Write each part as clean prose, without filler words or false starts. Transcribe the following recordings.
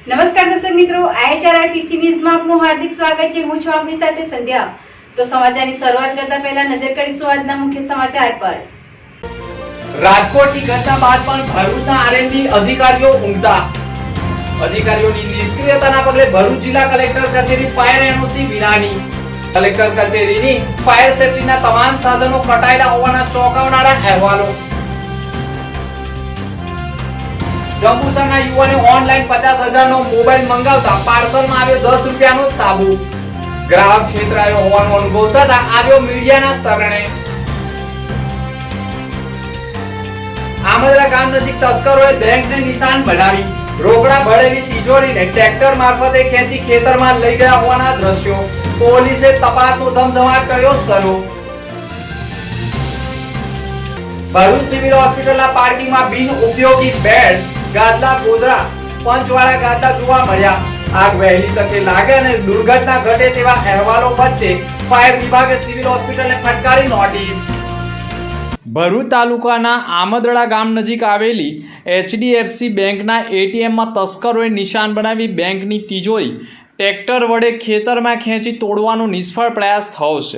નમસ્કાર દર્શક મિત્રો, IHRITC ન્યૂઝમાં આપનું હાર્દિક સ્વાગત છે। હું છું આપની સાથે સંધ્યા। તો સમાચારની શરૂઆત કરતા પહેલા નજર કરીશું આજના મુખ્ય સમાચાર પર। રાજકોટની ઘટના બાદ પણ ભરૂચના આરએનબી અધિકારીઓ ઊંઘતા। અધિકારીઓની નિષ્ક્રિયતાના પગલે ભરૂચ જિલ્લા કલેક્ટર કચેરી ફાયર એનઓસી વિનાની। કલેક્ટર કચેરીની ફાયર સેફટીના તમામ સાધનો કટાયેલા હોવાના ચોંકાવનારા અહેવાલો। જંબુસરના યુવાને ઓનલાઈન 50,000 નો મોબાઈલ મંગાવતા પાર્સલમાં આવ્યો 10 રૂપિયાનો સાબુ। ગ્રાહક છેતરાયો હોવાનો અનુભવ થતા આવ્યો મીડિયાના શરણે। આમદરા ગામ નજીક તસ્કરોએ બેંકને નિશાન બનાવી રોકડા ભરેલી તિજોરીને ટ્રેક્ટર મારફતે ખેંચી ખેતરમાં લઈ ગયા હોવાના દ્રશ્યો। પોલીસે તપાસનો ધમધમાટ કર્યો શરૂ। ભરૂચ સિવિલ હોસ્પિટલના પાર્કિંગમાં બિન ઉપયોગી બેડ, ગાદલા, ગોદરા, સ્પંજવાળા ગાદલા જોવા મળ્યા। આગ વહેલી તકે લાગે અને દુર્ઘટના ઘટે તેવા અહેવાલો વચ્ચે ફાયર વિભાગે સિવિલ હોસ્પિટલને ફટકારી નોટિસ। ભરૂચ તાલુકાના આમદડા ગામ નજીક આવેલી HDFC બેંકના એટીએમમાં તસ્કરોએ નિશાન બનાવી બેંકની તિજોરી ટ્રેક્ટર વડે ખેતરમાં ખેંચી તોડવાનો નિષ્ફળ પ્રયાસ થયો છે।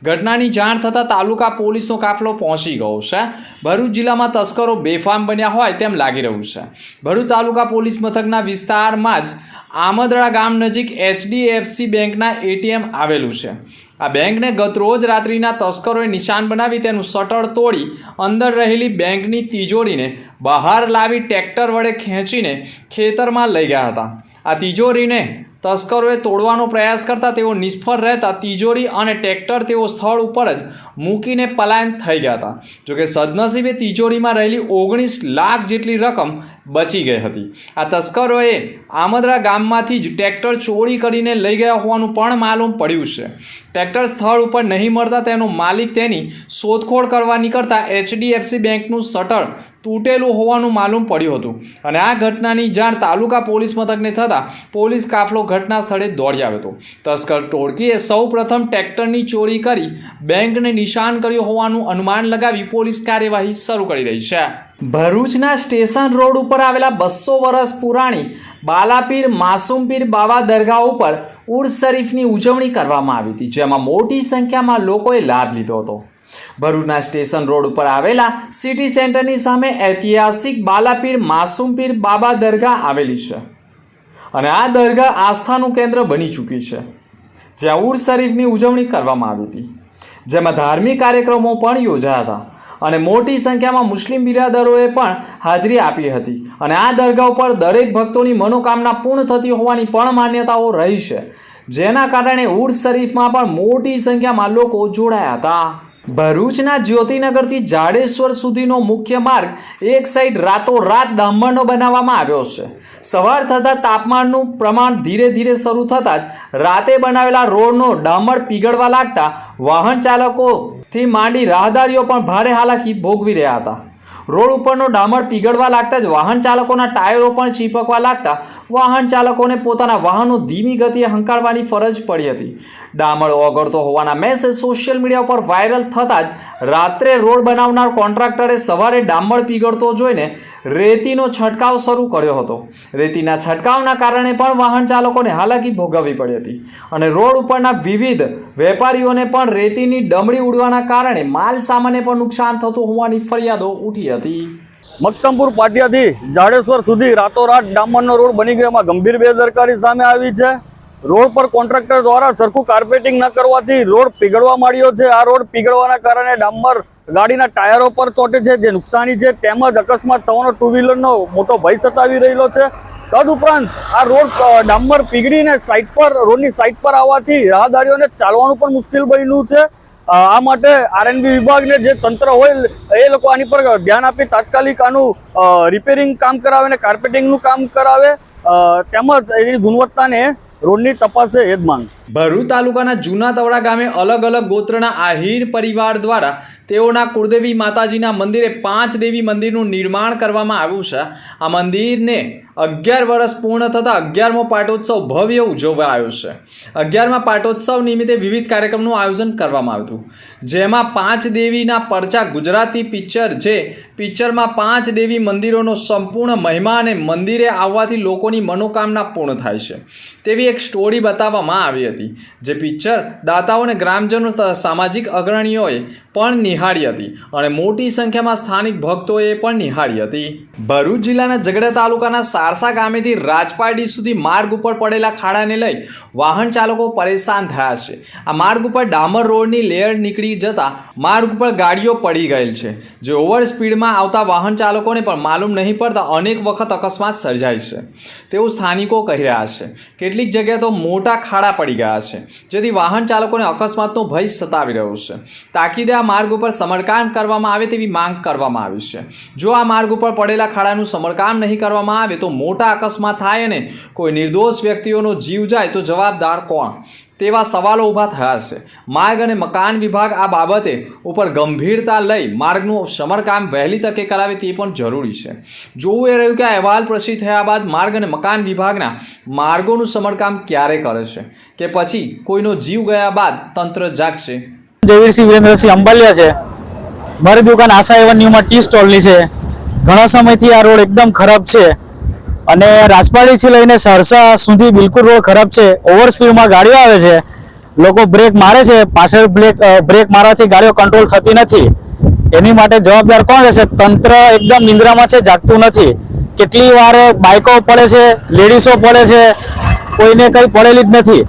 ઘટનાની જાણ થતાં તાલુકા પોલીસનો કાફલો પહોંચી ગયો છે। ભરૂચ જિલ્લામાં તસ્કરો બેફામ બન્યા હોય તેમ લાગી રહ્યું છે। ભરૂચ તાલુકા પોલીસ મથકના વિસ્તારમાં જ આમદડા ગામ નજીક HDFC બેંકના એટીએમ આવેલું છે। આ બેંકને ગતરોજ રાત્રિના તસ્કરોએ નિશાન બનાવી તેનું શટર તોડી અંદર રહેલી બેંકની તિજોરીને બહાર લાવી ટ્રેક્ટર વડે ખેંચીને ખેતરમાં લઈ ગયા હતા। આ તિજોરીને તસ્કરોએ તોડવાનો પ્રયાસ કરતા તેઓ નિષ્ફળ રહેતા તિજોરી અને ટ્રેક્ટર તેઓ સ્થળ ઉપર જ મૂકીને પલાયન થઈ ગયા હતા। જોકે સદનસીબે તિજોરીમાં રહેલી 19 લાખ જેટલી રકમ બચી ગઈ હતી। આ તસ્કરોએ આમદરા ગામમાંથી જ ટ્રેક્ટર ચોરી કરીને લઈ ગયા હોવાનું પણ માલુમ પડ્યું છે। ટ્રેક્ટર સ્થળ ઉપર નહીં મળતા તેનો માલિક તેની શોધખોળ કરવા નીકળતા HDFC બેંકનું શટર તૂટેલું હોવાનું માલુમ પડ્યું હતું અને આ ઘટનાની જાણ તાલુકા પોલીસ મથકને થતાં પોલીસ કાફલો ઘટના સ્થળે દોડી આવ્યો હતો। તસ્કર ટોળકીએ સૌ પ્રથમ ટ્રેક્ટરની ચોરી કરી બેંકને નિશાન કર્યું હોવાનું અનુમાન લગાવી પોલીસ કાર્યવાહી શરૂ કરી રહી છે। ભરૂચના સ્ટેશન રોડ ઉપર આવેલા 200 વર્ષ પુરાણી બાલાપીર માસુમપીર બાવા દરગાહ ઉપર ઉર્સ શરીફની ઉજવણી કરવામાં આવી હતી, જેમાં મોટી સંખ્યામાં લોકોએ લાભ લીધો હતો। ભરૂચના સ્ટેશન રોડ ઉપર આવેલા સિટી સેન્ટરની સામે ઐતિહાસિક બાલાપીર માસુમપીર બાબા દરગાહ આવેલી છે અને આ દરગાહ આસ્થાનું કેન્દ્ર બની ચૂકી છે, જ્યાં ઉર્સ શરીફની ઉજવણી કરવામાં આવી હતી, જેમાં ધાર્મિક કાર્યક્રમો પણ યોજાયા હતા અને મોટી સંખ્યામાં મુસ્લિમ બિરાદરોએ પણ હાજરી આપી હતી અને આ દરગાહ ઉપર દરેક ભક્તોની મનોકામના પૂર્ણ થતી હોવાની પણ માન્યતાઓ રહી છે, જેના કારણે ઉર્સ શરીફમાં પણ મોટી સંખ્યામાં લોકો જોડાયા હતા। ભરૂચના જ્યોતિનગરથી જાડેશ્વર સુધીનો મુખ્ય માર્ગ એક સાઈડ રાતોરાત ડામરનો બનાવવામાં આવ્યો છે। સવાર થતાં તાપમાનનું પ્રમાણ ધીરે ધીરે શરૂ થતાં જ રાતે બનાવેલા રોડનો ડામર પીગળવા લાગતા વાહન ચાલકોથી માંડી રાહદારીઓ પણ ભારે હાલાકી ભોગવી રહ્યા હતા। રોડ ઉપરનો ડામર પીગળવા લાગતા જ વાહન ચાલકોના ટાયરો પણ ચીપકવા લાગતા વાહન ચાલકોને પોતાના વાહનો ધીમી ગતિએ હંકારવાની ફરજ પડી હતી। ડામર ઓગળતો હોવાના મેસેજ સોશિયલ મીડિયા પર વાયરલ થતાં જ રાત્રે રોડ બનાવનાર કોન્ટ્રાક્ટરે સવારે ડામર પીગળતો જોઈને રેતીનો છંટકાવ શરૂ કર્યો હતો। રેતીના છંટકાવના કારણે પણ વાહન ચાલકોને હાલાકી ભોગવવી પડી હતી અને રોડ ઉપરના વિવિધ વેપારીઓને પણ રેતીની ડમરી ઉડવાના કારણે માલ સામાનને પણ નુકસાન થતું હોવાની ફરિયાદો ઉઠી હતી। મક્તમપુર પાટિયાથી જાડેશ્વર સુધી રાતોરાત ડામરનો રોડ બની ગયામાં ગંભીર બેદરકારી સામે આવી છે। રોડ પર કોન્ટ્રાક્ટર દ્વારા સરખું કાર્પેટિંગ ન કરવાથી રોડ પીગળવા માંડ્યો છે। આ રોડ પીગળવાના કારણે ડામર ગાડીના ટાયરો પર ચોટે છે, જે નુકસાની છે, તેમજ અકસ્માત થવાનો ટુ વ્હીલરનો મોટો ભય સતાવી રહેલો છે। તદુપરાંત આ રોડ ડામર પીગળીને રોડની સાઈડ પર આવવાથી રાહદારીઓને ચાલવાનું પણ મુશ્કેલ બન્યું છે। આ માટે આરએનબી વિભાગને જે તંત્ર હોય એ લોકો આની પર ધ્યાન આપી તાત્કાલિક આનું રિપેરિંગ કામ કરાવે અને કાર્પેટિંગનું કામ કરાવે, તેમજ એની ગુણવત્તાને રોડની તપાસે એ જ માંગ। ભરૂચ તાલુકાના જૂના તવડા ગામે અલગ અલગ ગોત્રના આહિર પરિવાર દ્વારા તેઓના કુળદેવી માતાજીના મંદિરે 5 દેવી મંદિરનું નિર્માણ કરવામાં આવ્યું છે. આ મંદિરને 11 વર્ષ પૂર્ણ થતાં 11મો પાટોત્સવ ભવ્ય ઉજવાયો છે. 11મા પાટોત્સવ નિમિત્તે વિવિધ કાર્યક્રમનું આયોજન કરવામાં આવ્યું હતું, જેમાં 5 દેવીના પરચા ગુજરાતી પિક્ચર, જે પિક્ચરમાં 5 દેવી મંદિરોનો સંપૂર્ણ મહિમા અને મંદિરે આવવાથી લોકોની મનોકામના પૂર્ણ થાય છે તેવી એક સ્ટોરી બતાવવામાં આવી હતી, જે પિક્ચર દાતાઓ અને ગ્રામજનો તથા સામાજિક અગ્રણીઓએ પણ નિહાળી હતી અને મોટી સંખ્યામાં સ્થાનિક ભક્તોએ પણ નિહાળી હતી. ભરૂચ જિલ્લાના ઝઘડા તાલુકાના સારસા ગામેથી રાજપારડી સુધી માર્ગ ઉપર પડેલા ખાડાને લઈ વાહન ચાલકો પરેશાન થયા છે. આ માર્ગ ઉપર ડામર રોડની લેયર નીકળી જતા માર્ગ ઉપર ગાડીઓ પડી ગયેલ છે, જે ઓવર સ્પીડમાં આવતા વાહન ચાલકોને પણ માલુમ નહીં પડતા અનેક વખત અકસ્માત સર્જાય છે તેવું સ્થાનિકો કહી રહ્યા છે. કેટલીક જગ્યાએ તો મોટા ખાડા પડી ગયા છે, જેથી વાહન ચાલકોને અકસ્માતનો ભય સતાવી રહ્યો છે. તાકીદે આ માર્ગ ઉપર સમારકામ કરવામાં આવે તેવી માંગ કરવામાં આવી છે. જો આ માર્ગ ઉપર પડેલા ખાડાનું સમારકામ નહીં કરવામાં આવે તો મોટા અકસ્માત થાય અને કોઈ નિર્દોષ વ્યક્તિઓનો જીવ જાય તો જવાબદાર કોણ, તેવા સવાલો ઊભા થયા છે. માર્ગ અને મકાન વિભાગ આ બાબતે ઉપર ગંભીરતા લઈ માર્ગનું સમારકામ વહેલી તકે કરાવે તે પણ જરૂરી છે. જોવું એ રહ્યું કે આ અહેવાલ પ્રસિદ્ધ થયા બાદ માર્ગ અને મકાન વિભાગના માર્ગોનું સમારકામ ક્યારે કરે છે, કે પછી કોઈનો જીવ ગયા બાદ તંત્ર જાગશે. જયવીરસિંહ વિરેન્દ્રસિંહ અંબાલિયા છે. મારી દુકાન આશા એવન્યુમાં ટી સ્ટોલની છે. ઘણા સમયથી આ રોડ એકદમ ખરાબ છે અને રાજપાડીથી લઈને સરસા સુધી બિલકુલ રોડ ખરાબ છે. ઓવર સ્પીડમાં ગાડીઓ આવે છે, લોકો બ્રેક મારે છે, પાછળ બ્રેક મારવાથી ગાડીઓ કંટ્રોલ થતી નથી. એની માટે જવાબદાર કોણ રહેશે? તંત્ર એકદમ નિંદ્રામાં છે, જાગતું નથી. કેટલી વાર બાઇકો પડે છે, લેડીઝો પડે છે, કોઈને કંઈ પડેલી જ નથી.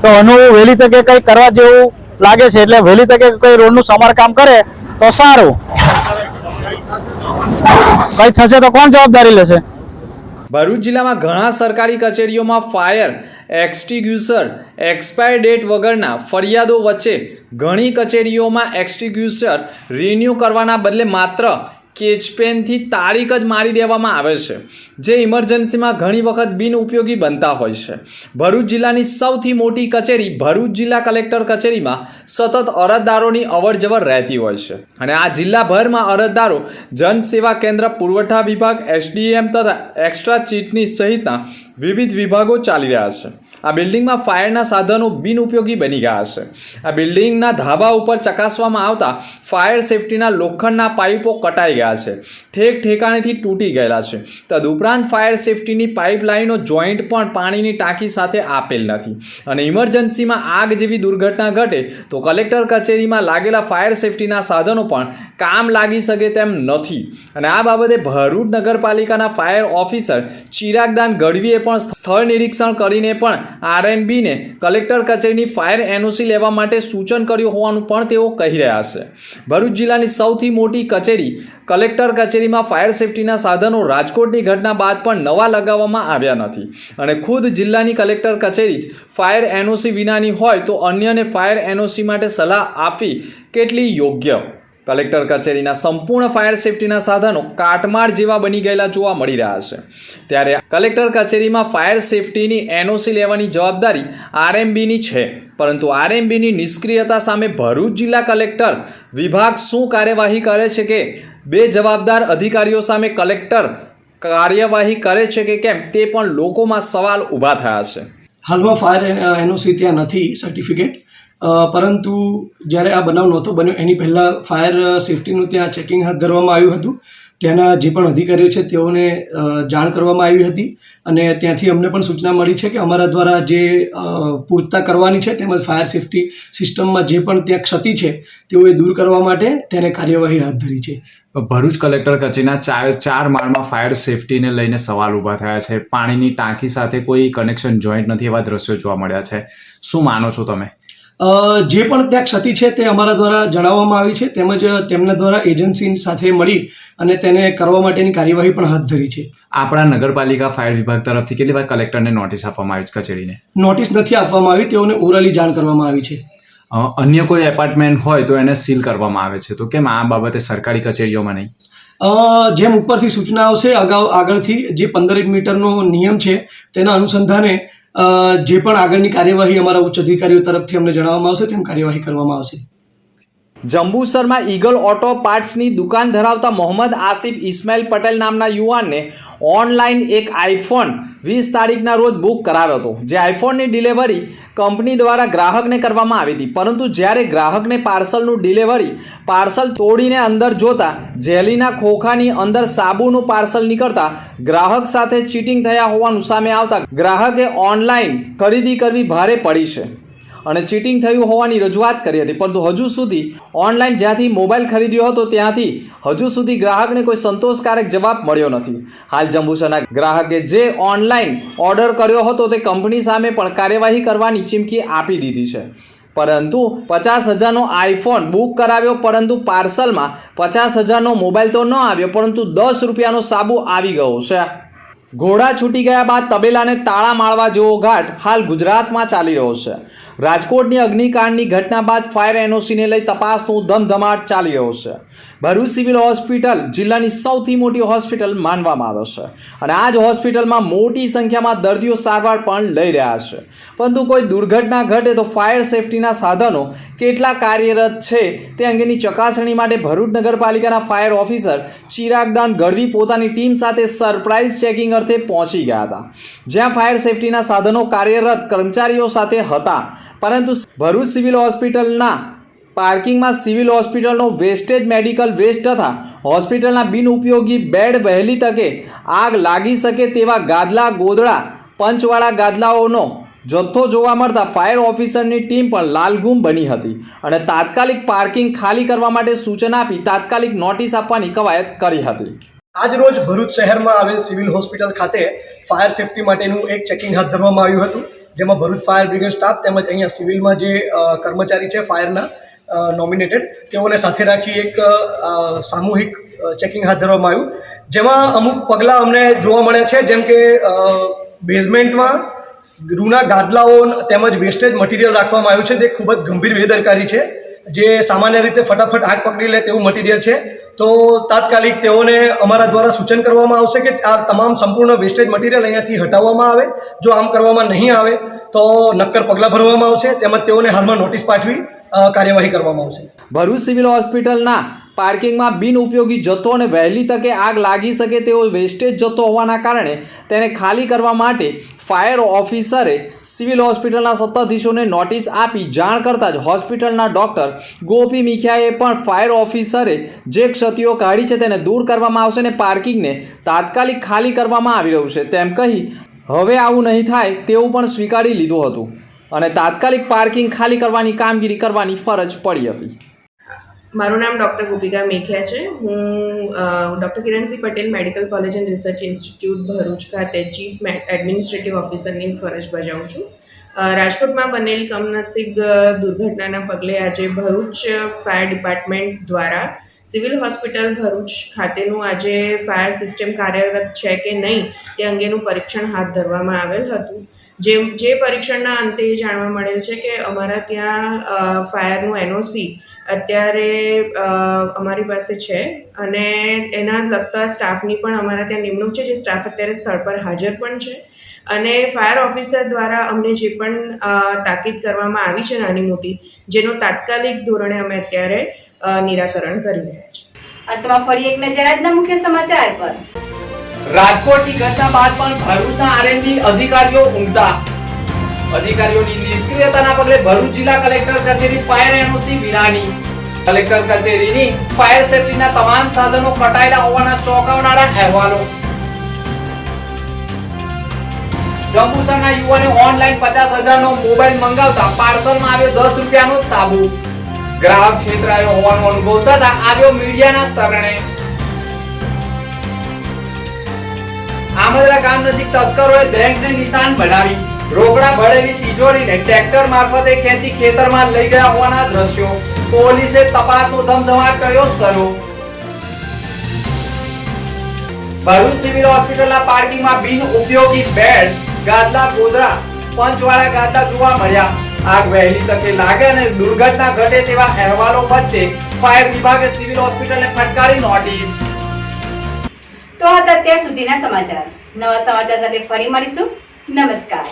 તો આનું વહેલી તકે કંઈ કરવા જેવું લાગે છે, એટલે વહેલી તકે કોઈ રોડનું સમારકામ કરે તો સારું. કંઈ થશે તો કોણ જવાબદારી લેશે? ભરૂચ જિલ્લામાં ઘણા સરકારી કચેરીઓમાં ફાયર એક્સટિંગ્યુશર એક્સપાયર ડેટ વગરના ફરિયાદો વચ્ચે ઘણી કચેરીઓમાં એક્સટિંગ્યુશર રિન્યૂ કરવાના બદલે માત્ર કેચપેનથી તારીખ જ મારી દેવામાં આવે છે, જે ઇમરજન્સીમાં ઘણી વખત બિનઉપયોગી બનતા હોય છે. ભરૂચ જિલ્લાની સૌથી મોટી કચેરી ભરૂચ જિલ્લા કલેક્ટર કચેરીમાં સતત અરજદારોની અવરજવર રહેતી હોય છે અને આ જિલ્લાભરમાં અરજદારો જનસેવા કેન્દ્ર, પુરવઠા વિભાગ, એસડીએમ તથા એક્સ્ટ્રા ચીટની સહિતના વિવિધ વિભાગો ચાલી રહ્યા છે. આ બિલ્ડિંગમાં ફાયરના સાધનો બિનઉપયોગી બની ગયા છે. આ બિલ્ડિંગના ધાબા ઉપર ચકાસવામાં આવતા ફાયર સેફટીના લોખંડના પાઇપો કટાઈ ગયા છે, ઠેક ઠેકાણેથી તૂટી ગયેલા છે. તદુપરાંત ફાયર સેફટીની પાઇપલાઇનનો જોઈન્ટ પણ પાણીની ટાંકી સાથે આપેલ નથી અને ઇમરજન્સીમાં આગ જેવી દુર્ઘટના ઘટે તો કલેક્ટર કચેરીમાં લાગેલા ફાયર સેફટીના સાધનો પણ કામ લાગી શકે તેમ નથી. અને આ બાબતે ભરૂચ નગરપાલિકાના ફાયર ઓફિસર ચિરાગદાન ગઢવીએ પણ સ્થળ નિરીક્ષણ કરીને પણ આરએનબીને કલેક્ટર કચેરીની ફાયર એનઓસી લેવા માટે સૂચન કર્યું હોવાનું પણ તેઓ કહી રહ્યા છે. ભરૂચ જિલ્લાની સૌથી મોટી કચેરી કલેક્ટર કચેરીમાં ફાયર સેફટીના સાધનો રાજકોટની ઘટના બાદ પણ નવા લગાવવામાં આવ્યા નથી અને ખુદ જિલ્લાની કલેક્ટર કચેરી જ ફાયર એનઓસી વિનાની હોય તો અન્યને ફાયર એનઓસી માટે સલાહ આપવી કેટલી યોગ્ય? કલેક્ટર કચેરીના સંપૂર્ણ ફાયર સેફટીના સાધનો કાટમાળ જેવા બની ગયેલા જોવા મળી રહ્યા છે. ત્યારે કલેક્ટર કચેરીમાં ફાયર સેફટીની એનઓસી લેવાની જવાબદારી આરએમબીની છે, પરંતુ આરએમબીની નિષ્ક્રિયતા સામે ભરૂચ જિલ્લા કલેક્ટર વિભાગ શું કાર્યવાહી કરે છે કે બે જવાબદાર અધિકારીઓ સામે કલેક્ટર કાર્યવાહી કરે છે કે કેમ, તે પણ લોકોમાં સવાલ ઊભા થયા છે. હાલમાં ફાયર એનઓસી ત્યાં નથી સર્ટિફિકેટ, પરંતુ જ્યારે આ બનાવ નહોતો બન્યો એની પહેલાં ફાયર સેફટીનું ત્યાં ચેકિંગ હાથ ધરવામાં આવ્યું હતું. ત્યાંના જે પણ અધિકારીઓ છે તેઓને જાણ કરવામાં આવી હતી અને ત્યાંથી અમને પણ સૂચના મળી છે કે અમારા દ્વારા જે પૂર્તતા કરવાની છે તેમજ ફાયર સેફટી સિસ્ટમમાં જે પણ ત્યાં ક્ષતિ છે તેઓએ દૂર કરવા માટે તેને કાર્યવાહી હાથ ધરી છે. ભરૂચ કલેક્ટર કચેરીના ચાર માળમાં ફાયર સેફટીને લઈને સવાલ ઊભા થયા છે. પાણીની ટાંકી સાથે કોઈ કનેક્શન જોઈન્ટ નથી, એવા દ્રશ્યો જોવા મળ્યા છે. શું માનો છો તમે? જે પણ ત્યાં ક્ષતિ છે તે અમારા દ્વારા જણાવવામાં આવી છે, તેમજ તેમના દ્વારા એજન્સી સાથે મળી અને તેને કરવા માટેની કાર્યવાહી પણ હાથ ધરી છે. આપણા નગરપાલિકા ફાયર વિભાગ તરફથી કેટલી વાર કલેક્ટરને નોટિસ આપવામાં આવી છે? કચેરીને નોટિસ નથી આપવામાં આવી, તેઓને ઓરલી જાણ કરવામાં આવી છે. અન્ય કોઈ એપાર્ટમેન્ટ હોય તો એને સીલ કરવામાં આવે છે, તો કેમ આ બાબતે સરકારી કચેરીઓમાં નહીં? જેમ ઉપરથી સૂચના આવશે આગળથી જે 15 મીટરનો નિયમ છે તેના અનુસંધાને જે પણ આગળની કાર્યવાહી અમારા ઉચ્ચ અધિકારીઓ તરફથી અમને જણાવવામાં આવશે તેમ કાર્યવાહી કરવામાં આવશે. જંબુસરમાં ઈગલ ઓટો પાર્ટ્સની દુકાન ધરાવતા મોહમ્મદ આસિફ ઇસ્માઇલ પટેલ નામના યુવાનને ઓનલાઈન એક આઈફોન 20 તારીખના રોજ બુક કરાવ્યો હતો, જે આઈફોનની ડિલિવરી કંપની દ્વારા ગ્રાહકને કરવામાં આવી હતી. પરંતુ જ્યારે ગ્રાહકને પાર્સલ તોડીને અંદર જોતા જેલીના ખોખાની અંદર સાબુનું પાર્સલ નીકળતા ગ્રાહક સાથે ચીટિંગ થયા હોવાનું સામે આવતા ગ્રાહકે ઓનલાઈન ખરીદી કરવી ભારે પડી છે અને ચીટિંગ થયું હોવાની રજૂઆત કરી હતી. પરંતુ હજુ સુધી ઓનલાઈન જ્યાંથી મોબાઈલ ખરીદ્યો હતો ત્યાંથી હજુ સુધી ગ્રાહકને કોઈ સંતોષકારક જવાબ મળ્યો નથી. હાલ જંબુસરના ગ્રાહકે જે ઓનલાઈન ઓર્ડર કર્યો હતો તે કંપની સામે પણ કાર્યવાહી કરવાની ચીમકી આપી દીધી છે. પરંતુ 50,000નો આઈફોન બુક કરાવ્યો, પરંતુ પાર્સલમાં 50,000નો મોબાઈલ તો ન આવ્યો, પરંતુ 10 રૂપિયાનો સાબુ આવી ગયો છે. ઘોડા છૂટી ગયા બાદ તબેલાને તાળા મારવા જેવો ઘાટ હાલ ગુજરાતમાં ચાલી રહ્યો છે. રાજકોટની અગ્નિકાંડની ઘટના બાદ ફાયર એનઓસીને લઈ તપાસનો ધમધમાટ ચાલી રહ્યો છે. ભરૂચ સિવિલ હોસ્પિટલ જિલ્લાની સૌથી મોટી હોસ્પિટલ માનવામાં આવે છે અને આ જ હોસ્પિટલમાં મોટી સંખ્યામાં દર્દીઓ સારવાર પણ લઈ રહ્યા છે. પરંતુ કોઈ દુર્ઘટના ઘટે તો ફાયર સેફટીના સાધનો કેટલા કાર્યરત છે તે અંગેની ચકાસણી માટે ભરૂચ નગરપાલિકાના ફાયર ઓફિસર ચિરાગદાન ગઢવી પોતાની ટીમ સાથે સરપ્રાઇઝ ચેકિંગ અર્થે પહોંચી ગયા હતા, જ્યાં ફાયર સેફટીના સાધનો કાર્યરત કર્મચારીઓ સાથે હતા. પરંતુ ભરૂચ સિવિલ હોસ્પિટલના પાર્કિંગમાં સિવિલ હોસ્પિટલનો વેસ્ટેજ, મેડિકલ વેસ્ટ તથા હોસ્પિટલના બિનઉપયોગી બેડ વહેલી તકે આગ લાગી શકે તેવા ગાદલા, ગોદડા, પંચવાળા ગાદલાઓનો જથ્થો જોવા મળતા ફાયર ઓફિસરની ટીમ પણ લાલઘૂમ બની હતી અને તાત્કાલિક પાર્કિંગ ખાલી કરવા માટે સૂચના આપી તાત્કાલિક નોટિસ આપવાની કવાયત કરી હતી. આજ રોજ ભરૂચ શહેરમાં આવેલ સિવિલ હોસ્પિટલ ખાતે ફાયર સેફટી માટેનું એક ચેકિંગ હાથ ધરવામાં આવ્યું હતું, જેમાં ભરૂચ ફાયર બ્રિગેડ સ્ટાફ તેમજ અહીંયા સિવિલમાં જે કર્મચારી છે ફાયરના નોમિનેટેડ તેઓને સાથે રાખી એક સામૂહિક ચેકિંગ હાથ ધરવામાં આવ્યું, જેમાં અમુક પગલાં અમને જોવા મળ્યા છે, જેમ કે બેઝમેન્ટમાં રૂના ગાદલાઓ તેમજ વેસ્ટેજ મટીરિયલ રાખવામાં આવ્યું છે. તે ખૂબ જ ગંભીર બેદરકારી છે, જે સામાન્ય રીતે ફટાફટ આગ પકડી લે તેવું મટીરિયલ છે. તો તાત્કાલિક તેઓને અમારા દ્વારા સૂચન કરવામાં આવશે કે આ તમામ સંપૂર્ણ વેસ્ટેજ મટીરિયલ અહીંયાથી હટાવવામાં આવે. જો આમ કરવામાં નહીં આવે તો નક્કર પગલાં ભરવામાં આવશે, તેમજ તેઓને હાલમાં નોટિસ પાઠવી કાર્યવાહી કરવામાં આવશે. ભરૂચ સિવિલ હોસ્પિટલના પાર્કિંગમાં બિનઉપયોગી જથ્થો અને વહેલી તકે આગ લાગી શકે તેવો વેસ્ટેજ જથ્થો હોવાના કારણે તેને ખાલી કરવા માટે ફાયર ઓફિસરે સિવિલ હોસ્પિટલના સત્તાધીશોને નોટિસ આપી જાણ કરતાં જ હોસ્પિટલના ડૉક્ટર ગોપી મીખિયાએ પણ ફાયર ઓફિસરે જે ક્ષતિઓ કાઢી છે તેને દૂર કરવામાં આવશે અને પાર્કિંગને તાત્કાલિક ખાલી કરવામાં આવી રહ્યું છે તેમ કહી હવે આવું નહીં થાય તેવું પણ સ્વીકારી લીધું હતું અને તાત્કાલિક પાર્કિંગ ખાલી કરવાની કામગીરી કરવાની ફરજ પડી હતી. મારું નામ ડૉક્ટર ગોપિકા મેખિયા છે. હું doctor Kiransinh Patel medical college and research institute Bharuch ખાતે ચીફ એડમિનિસ્ટ્રેટિવ ઓફિસરની ફરજ બજાવું છું. રાજકોટમાં બનેલી કમનસીબ દુર્ઘટનાના પગલે આજે ભરૂચ ફાયર ડિપાર્ટમેન્ટ દ્વારા સિવિલ હોસ્પિટલ ભરૂચ ખાતેનું આજે ફાયર સિસ્ટમ કાર્યરત છે કે નહીં તે અંગેનું પરીક્ષણ હાથ ધરવામાં આવેલ હતું. જે પરીક્ષણના અંતે એ જાણવા મળેલ છે કે અમારા ત્યાં ફાયરનું એનઓસી અત્યારે અમારી પાસે છે અને એના લગતા સ્ટાફની પણ અમારા ત્યાં નિમણૂક છે, જે સ્ટાફ અત્યારે સ્થળ પર હાજર પણ છે અને ફાયર ઓફિસર દ્વારા અમને જે પણ તાકીદ કરવામાં આવી છે નાની મોટી, જેનું તાત્કાલિક ધોરણે અમે અત્યારે નિરાકરણ કરી રહ્યા છીએ. અંતમાં ફરી એક નજર આજના મુખ્ય સમાચાર પર. રાજકોટની ઘટના બાદ પણ ભરૂચના આરએનબી અધિકારીઓ ઊંઘતા. અધિકારીઓની નિષ્ક્રિયતાના પગલે ભરૂચ જિલ્લા કલેક્ટર કચેરી ફાયર એનઓસી વિનાની. કલેક્ટર કચેરીની ફાયર સેફટીના તમામ સાધનો કટાયેલા હોવાના ચોંકાવનારા અહેવાલો. જંબુસરના યુવાને ઓનલાઈન 50,000નો મોબાઈલ મંગાવતા પાર્સલમાં આવ્યો 10 રૂપિયાનો સાબુ. ગ્રાહક છેતરાયો હોવાનો અનુભવ થતા આવ્યો મીડિયાના શરણે. આમદરા ગામ નજીક તસ્કરોએ બેંકને નિશાન બનાવી રોકડા ભરેલી તિજોરીને ટ્રેક્ટર મારફતે ખેંચી ખેતરમાં લઈ ગયા હોવાના દ્રશ્યો. પોલીસે તપાસનો ધમધમાટ કર્યો શરૂ. ભરૂચ સિવિલ હોસ્પિટલના પાર્કિંગમાં બિનઉપયોગી બેડ, ગાદલા, ગોદડા, સ્પંજવાળા ગાદલા જોવા મળ્યા. આગ વહેલી તકે લાગે અને દુર્ઘટના ઘટે તેવા અહેવાલો વચ્ચે ફાયર વિભાગે સિવિલ હોસ્પિટલને ફટકારી નોટિસ. તો હતા અત્યાર સુધીના સમાચાર. નવા સમાચાર સાથે ફરી મળીશું. નમસ્કાર.